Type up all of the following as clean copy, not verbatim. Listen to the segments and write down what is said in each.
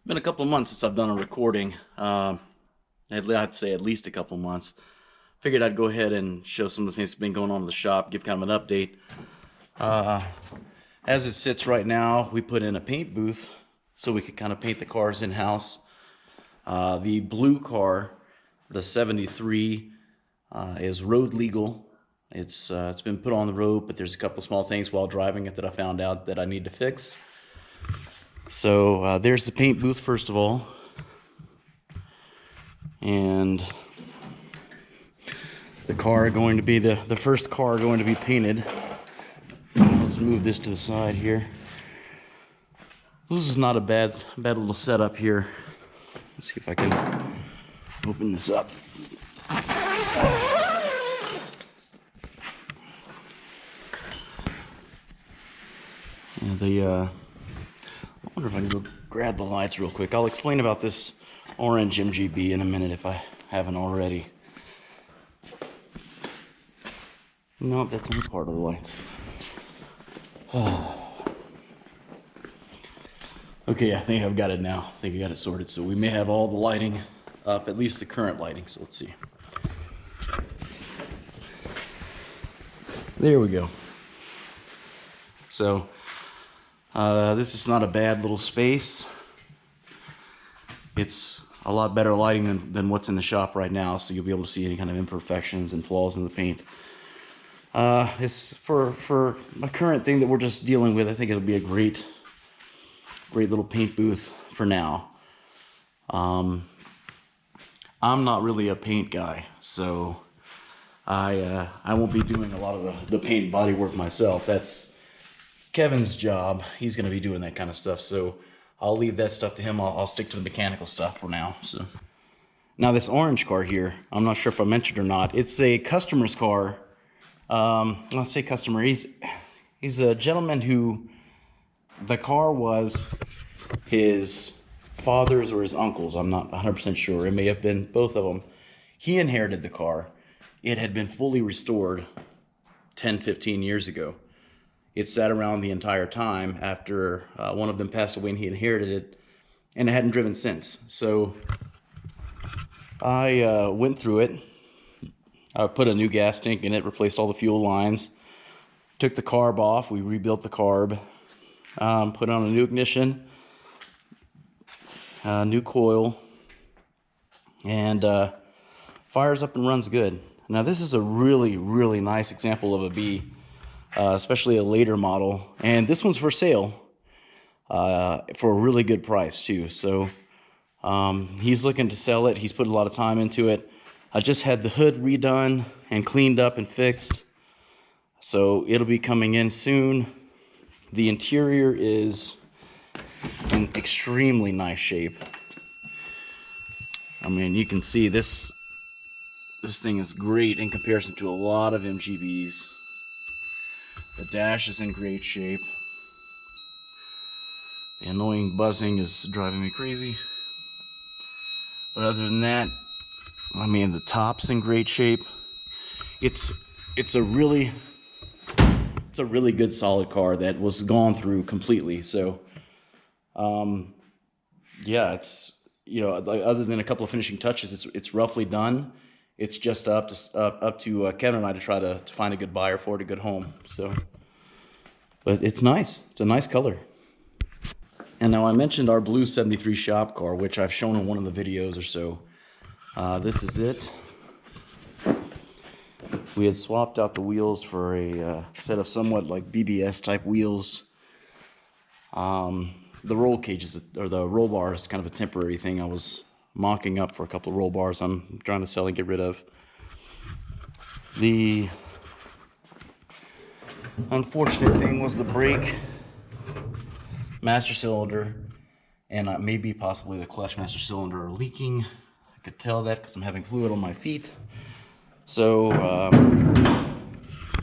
Been a couple of months since I've done a recording. I'd say at least a couple of months. Figured I'd go ahead and show some of the things that's been going on in the shop, give kind of an update. As it sits right now, we put in a paint booth so we could kind of paint the cars in-house. The blue car, the 73, is road legal. It's been put on the road, but there's a couple of small things while driving it that I found out that I need to fix. So there's the paint booth first of all, and the car going to be the first car going to be painted. Let's move this to the side here. This is not a bad little setup here. Let's see if I can open this up. And I wonder if I can go grab the lights real quick. I'll explain about this orange MGB in a minute if I haven't already. No, that's only part of the lights. Okay, I think I've got it now. I think I got it sorted. So we may have all the lighting up, at least the current lighting. So let's see. There we go. So this is not a bad little space. It's a lot better lighting than what's in the shop right now, so you'll be able to see any kind of imperfections and flaws in the paint. It's for my current thing that we're just dealing with. I think it'll be a great little paint booth for now. I'm not really a paint guy, so I won't be doing a lot of the paint body work myself. That's Kevin's job. He's going to be doing that kind of stuff, so I'll leave that stuff to him. I'll stick to the mechanical stuff for now. So now this orange car here, I'm not sure if I mentioned or not. It's a customer's car. Let's say customer. He's a gentleman who the car was his father's or his uncle's. I'm not 100% sure. It may have been both of them. He inherited the car. It had been fully restored 10, 15 years ago. It sat around the entire time after one of them passed away and he inherited it, and it hadn't driven since. So I went through it. I put a new gas tank in it, replaced all the fuel lines, took the carb off, we rebuilt the carb, put on a new ignition, new coil, and fires up and runs good. Now this is a really nice example of a B. Especially a later model, and this one's for sale for a really good price too. So he's looking to sell it. He's put a lot of time into it. I just had the hood redone and cleaned up and fixed, so it'll be coming in soon. The interior is in extremely nice shape. I mean, you can see this thing is great in comparison to a lot of MGBs. The dash is in great shape. The annoying buzzing is driving me crazy. But other than that, I mean, the top's in great shape. It's a really good solid car that was gone through completely. So yeah, it's, you know, other than a couple of finishing touches, it's roughly done. It's just up to Kevin and I to try to find a good buyer for it, a good home. So, but it's nice. It's a nice color. And now I mentioned our blue 73 shop car, which I've shown in one of the videos or so. This is it. We had swapped out the wheels for a set of somewhat like BBS type wheels. The roll cages, or the roll bar, is kind of a temporary thing. I was mocking up for a couple of roll bars I'm trying to sell and get rid of. The unfortunate thing was the brake master cylinder and maybe possibly the clutch master cylinder are leaking. I could tell that because I'm having fluid on my feet. So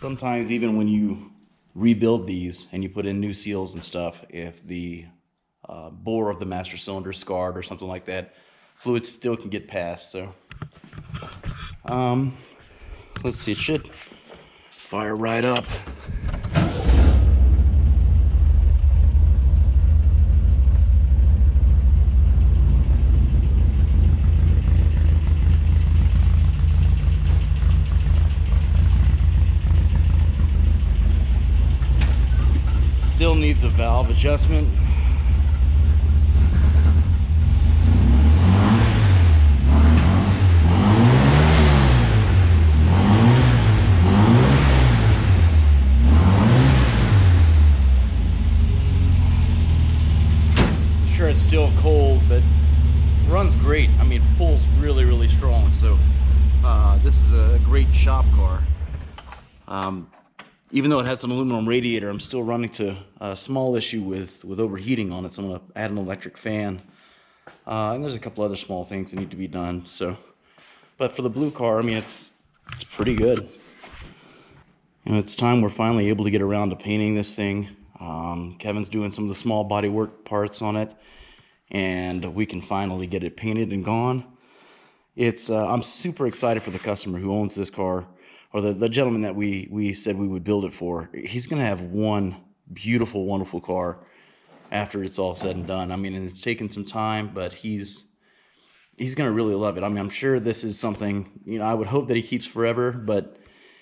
sometimes even when you rebuild these and you put in new seals and stuff, if the bore of the master cylinder is scarred or something like that, fluid still can get past. So let's see, it should fire right up. needs a valve adjustment. Sure, it's still cold, but runs great. I mean, pulls really, really strong. So this is a great shop car. Even though it has an aluminum radiator, I'm still running to a small issue with overheating on it. So I'm gonna add an electric fan. And there's a couple other small things that need to be done. So, but for the blue car, I mean, it's pretty good. You know, it's time we're finally able to get around to painting this thing. Kevin's doing some of the small body work parts on it, and we can finally get it painted and gone. It's I'm super excited for the customer who owns this car, or the gentleman that we said we would build it for. He's gonna have one beautiful, wonderful car after it's all said and done. I mean, and it's taken some time, but he's gonna really love it. I mean, I'm sure this is something, you know, I would hope that he keeps forever, but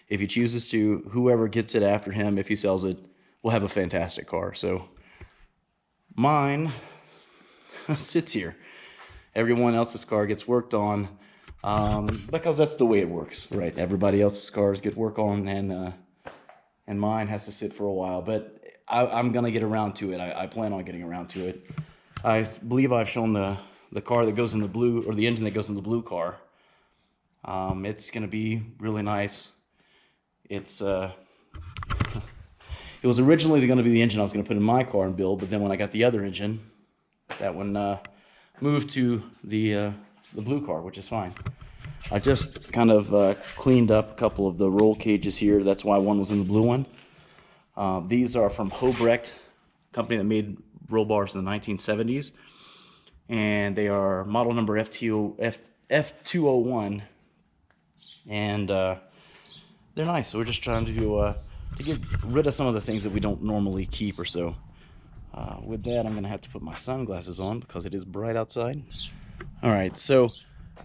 if he chooses to, whoever gets it after him, if he sells it, will have a fantastic car. So mine sits here. Everyone else's car gets worked on, because that's the way it works, right? Everybody else's cars get work on, and mine has to sit for a while. But I'm gonna get around to it. I plan on getting around to it. I believe I've shown the car that goes in the blue, or the engine that goes in the blue car. It's gonna be really nice. It's it was originally going to be the engine I was going to put in my car and build, but then when I got the other engine, that one moved to the blue car, which is fine. I just kind of cleaned up a couple of the roll cages here. That's why one was in the blue one. These are from Hobrecht, company that made roll bars in the 1970s, and they are model number F201, and they're nice. So we're just trying to get rid of some of the things that we don't normally keep or so. With that, I'm gonna have to put my sunglasses on because it is bright outside. All right, so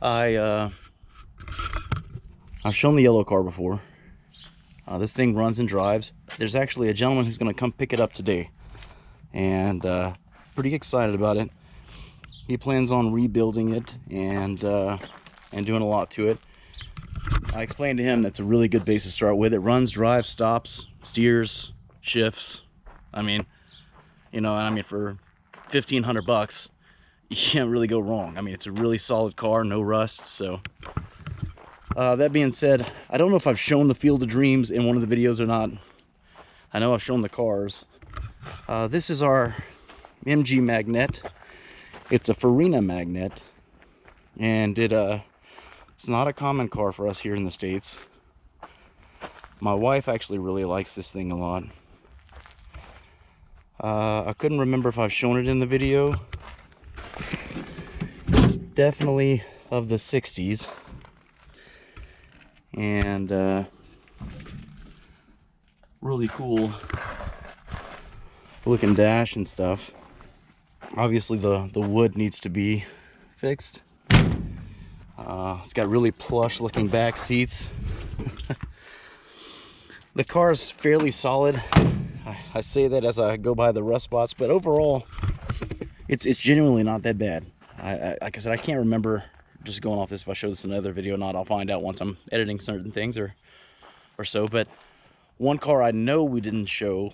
I've shown the yellow car before. This thing runs and drives. There's actually a gentleman who's gonna come pick it up today, and pretty excited about it. He plans on rebuilding it and doing a lot to it. I explained to him that's a really good base to start with. It runs, drives, stops, steers, shifts. I mean, you know, and I mean, for $1,500, you can't really go wrong. I mean, it's a really solid car, no rust. So that being said, I don't know if I've shown the Field of Dreams in one of the videos or not. I know I've shown the cars. This is our MG magnet. It's a Farina magnet, and it's not a common car for us here in the States. My wife actually really likes this thing a lot. I couldn't remember if I've shown it in the video. It's definitely of the 60s. And really cool looking dash and stuff. Obviously the wood needs to be fixed. It's got really plush looking back seats. The car is fairly solid. I say that as I go by the rust spots, but overall it's genuinely not that bad. Like I said, I can't remember, just going off this, if I show this in another video or not. I'll find out once I'm editing certain things or so. But one car I know we didn't show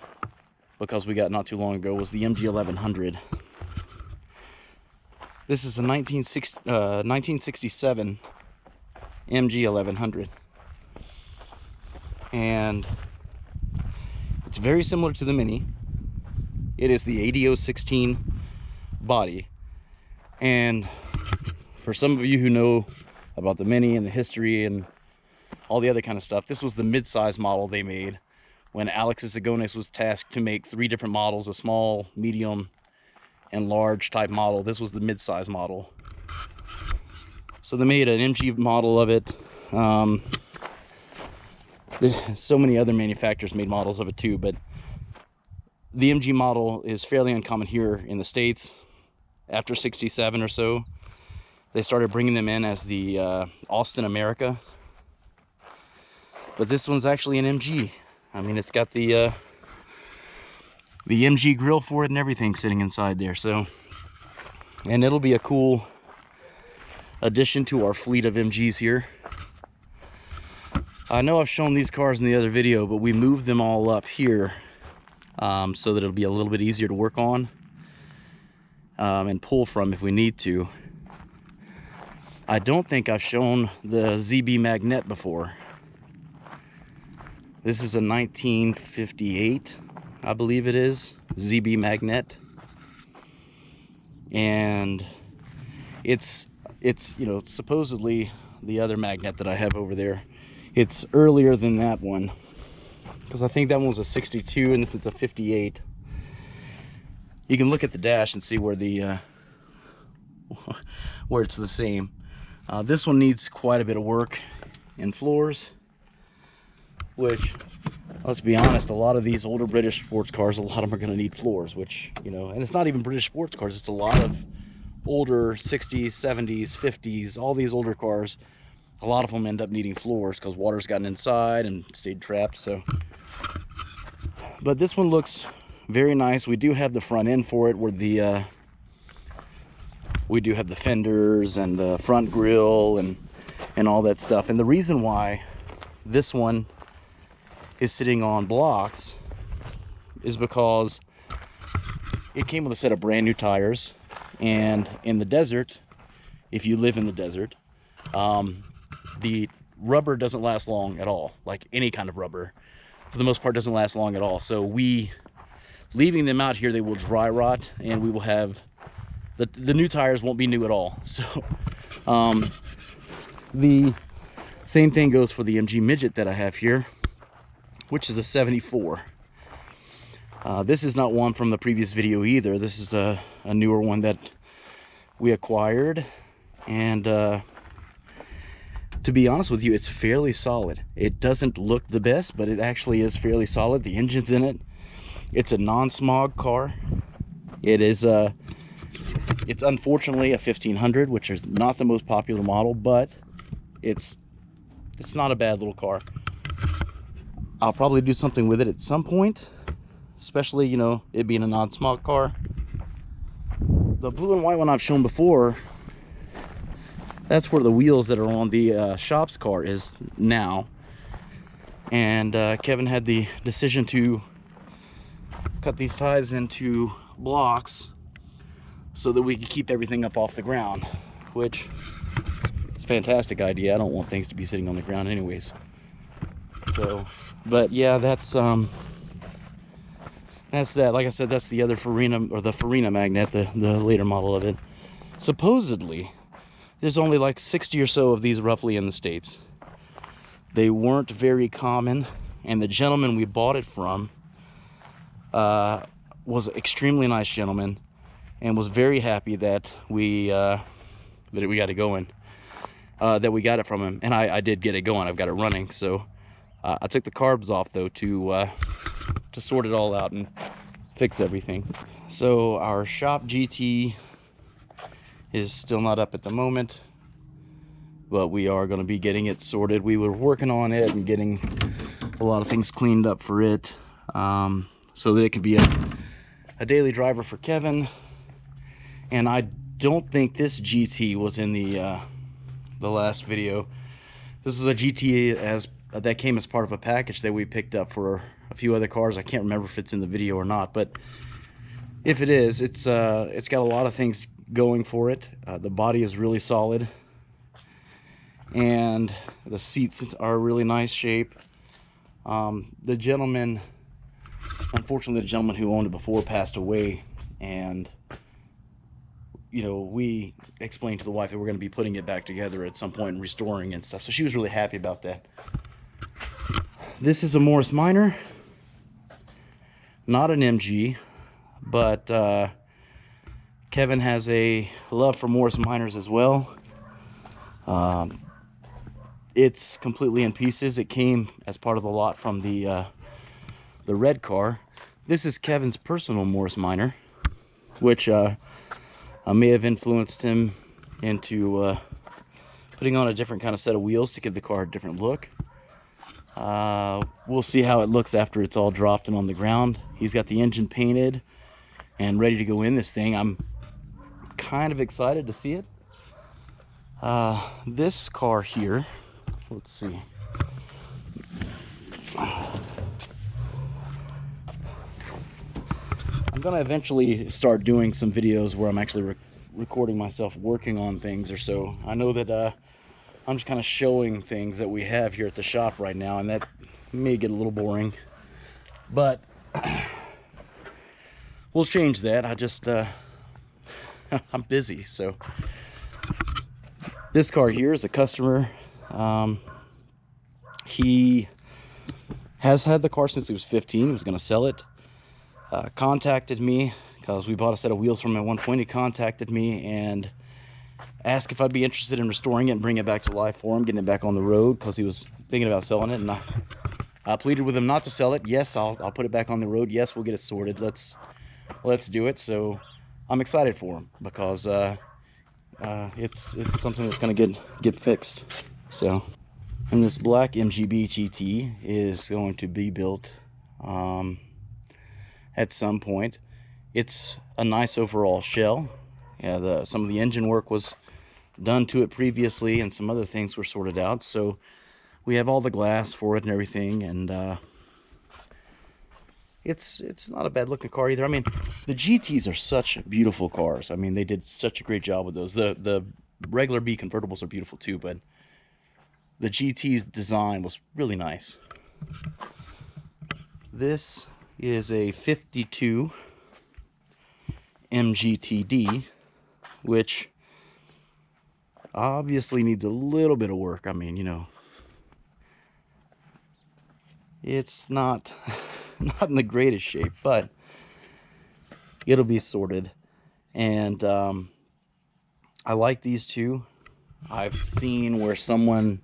because we got not too long ago was the MG 1100. This is a 1967 MG 1100, and it's very similar to the Mini. It is the AD016 body, and for some of you who know about the Mini and the history and all the other kind of stuff, this was the mid-size model they made when Alexis Agonis was tasked to make 3 different models: a small, medium, and large type model. This was the mid-size model. So they made an MG model of it. There's so many other manufacturers made models of it too, but the MG model is fairly uncommon here in the States. After 67 or so, they started bringing them in as the Austin America. But this one's actually an MG. I mean, it's got the the MG grill for it and everything sitting inside there. So, and it'll be a cool addition to our fleet of MGs here. I know I've shown these cars in the other video, but we moved them all up here so that it'll be a little bit easier to work on and pull from if we need to. I don't think I've shown the ZB Magnet before. This is a 1958, I believe it is, ZB Magnet. And it's you know, supposedly the other Magnet that I have over there. It's earlier than that one, because I think that one was a 62 and this is a 58. You can look at the dash and see where the where it's the same. This one needs quite a bit of work in floors, which, let's be honest, a lot of these older British sports cars, a lot of them are going to need floors, which, you know, and it's not even British sports cars, it's a lot of older 60s, 70s, 50s, all these older cars. A lot of them end up needing floors because water's gotten inside and stayed trapped. So, but this one looks very nice. We do have the front end for it, where the we do have the fenders and the front grille and all that stuff. And the reason why this one is sitting on blocks is because it came with a set of brand new tires, and in the desert, if you live in the desert, the rubber doesn't last long at all. Like any kind of rubber, for the most part, doesn't last long at all. So leaving them out here, they will dry rot, and we will have the new tires won't be new at all. So the same thing goes for the MG Midget that I have here, which is a 74. This is not one from the previous video either. This is a newer one that we acquired, and to be honest with you, it's fairly solid. It doesn't look the best, but it actually is fairly solid. The engine's in it. It's a non-smog car. It is it's unfortunately a 1500, which is not the most popular model, but it's not a bad little car. I'll probably do something with it at some point, especially, you know, it being a non-smog car. The blue and white one I've shown before, that's where the wheels that are on the shop's car is now. And Kevin had the decision to cut these ties into blocks so that we can keep everything up off the ground, which is a fantastic idea. I don't want things to be sitting on the ground anyways. So, but yeah, that's that. Like I said, that's the other Farina, or the Farina Magnet, the later model of it. Supposedly, there's only like 60 or so of these roughly in the States. They weren't very common, and the gentleman we bought it from was an extremely nice gentleman, and was very happy that we got it going, that we got it from him. And I did get it going. I've got it running. So I took the carbs off though to sort it all out and fix everything. So our shop GT is still not up at the moment, but we are going to be getting it sorted. We were working on it and getting a lot of things cleaned up for it, so that it could be a daily driver for Kevin. And I don't think this GT was in the last video. This is a GT that came as part of a package that we picked up for a few other cars. I can't remember if it's in the video or not, but if it is, it's got a lot of things going for it. The body is really solid, and the seats are really nice shape. The gentleman, unfortunately, the gentleman who owned it before passed away, and you know, we explained to the wife that we're going to be putting it back together at some point and restoring and stuff, so she was really happy about that. This is a Morris Minor, not an MG, but Kevin has a love for Morris Minors as well. It's completely in pieces. It came as part of the lot from the red car. This is Kevin's personal Morris Minor, which may have influenced him into putting on a different kind of set of wheels to give the car a different look. We'll see how it looks after it's all dropped and on the ground. He's got the engine painted and ready to go in this thing. I'm kind of excited to see it. This car here, let's see. I'm gonna eventually start doing some videos where I'm actually recording myself working on things or so. I know that I'm just kind of showing things that we have here at the shop right now, and that may get a little boring, but we'll change that. I just I'm busy. So this car here is a customer. He has had the car since he was 15. He was going to sell it. Contacted me because we bought a set of wheels from him at one point. He contacted me and asked if I'd be interested in restoring it and bringing it back to life for him, getting it back on the road, because he was thinking about selling it. And I pleaded with him not to sell it. Yes, I'll put it back on the road. Yes, we'll get it sorted. Let's do it. So I'm excited for him because it's something that's going to get fixed. So, and this black MGB GT is going to be built at some point. It's a nice overall shell. Yeah, some of the engine work was done to it previously, and some other things were sorted out. So we have all the glass for it and everything, and it's not a bad looking car either. I mean, the GTs are such beautiful cars. I mean, they did such a great job with those. The regular B convertibles are beautiful too, but the GT's design was really nice. This is a 52 MGTD, which obviously needs a little bit of work. I mean, you know, it's not in the greatest shape, but it'll be sorted. And I like these two. I've seen where someone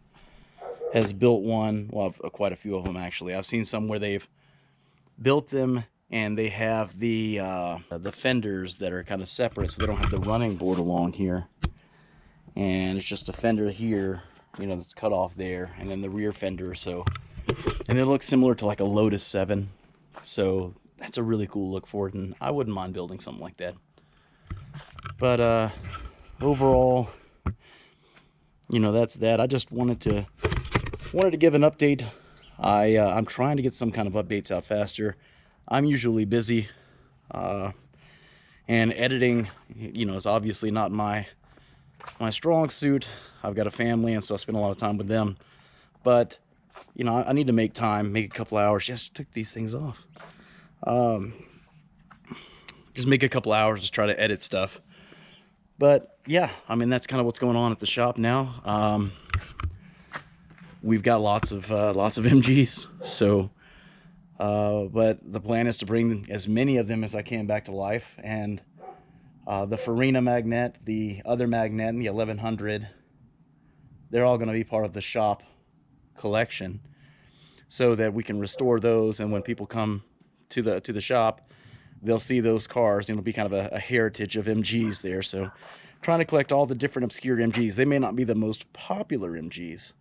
has built one, well, quite a few of them actually. I've seen some where they've built them and they have the fenders that are kind of separate, so they don't have the running board along here, and it's just a fender here, you know, that's cut off there, and then the rear fender. So, and it looks similar to like a Lotus 7, so that's a really cool look for it, and I wouldn't mind building something like that. But overall, you know, that's that. I just wanted to give an update. I'm trying to get some kind of updates out faster. I'm usually busy, and editing, you know, is obviously not my strong suit. I've got a family, and so I spend a lot of time with them. But, you know, I need to make time, make a couple hours. Just took these things off. Just make a couple hours to try to edit stuff. But yeah, I mean, that's kind of what's going on at the shop now. We've got lots of MGs, so but the plan is to bring as many of them as I can back to life. And the Farina magnet, the other magnet, and the 1100, they're all going to be part of the shop collection, so that we can restore those. And when people come to the shop, they'll see those cars, and it'll be kind of a heritage of MGs there. So trying to collect all the different obscure MGs. They may not be the most popular MGs,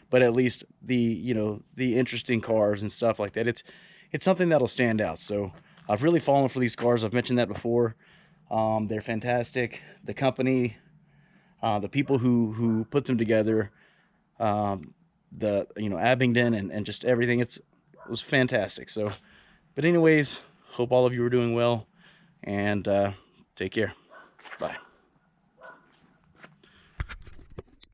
but at least the interesting cars and stuff like that. It's something that'll stand out. So I've really fallen for these cars. I've mentioned that before. They're fantastic. The company, the people who put them together, Abingdon and just everything. It was fantastic. So, but anyways, hope all of you are doing well, and take care.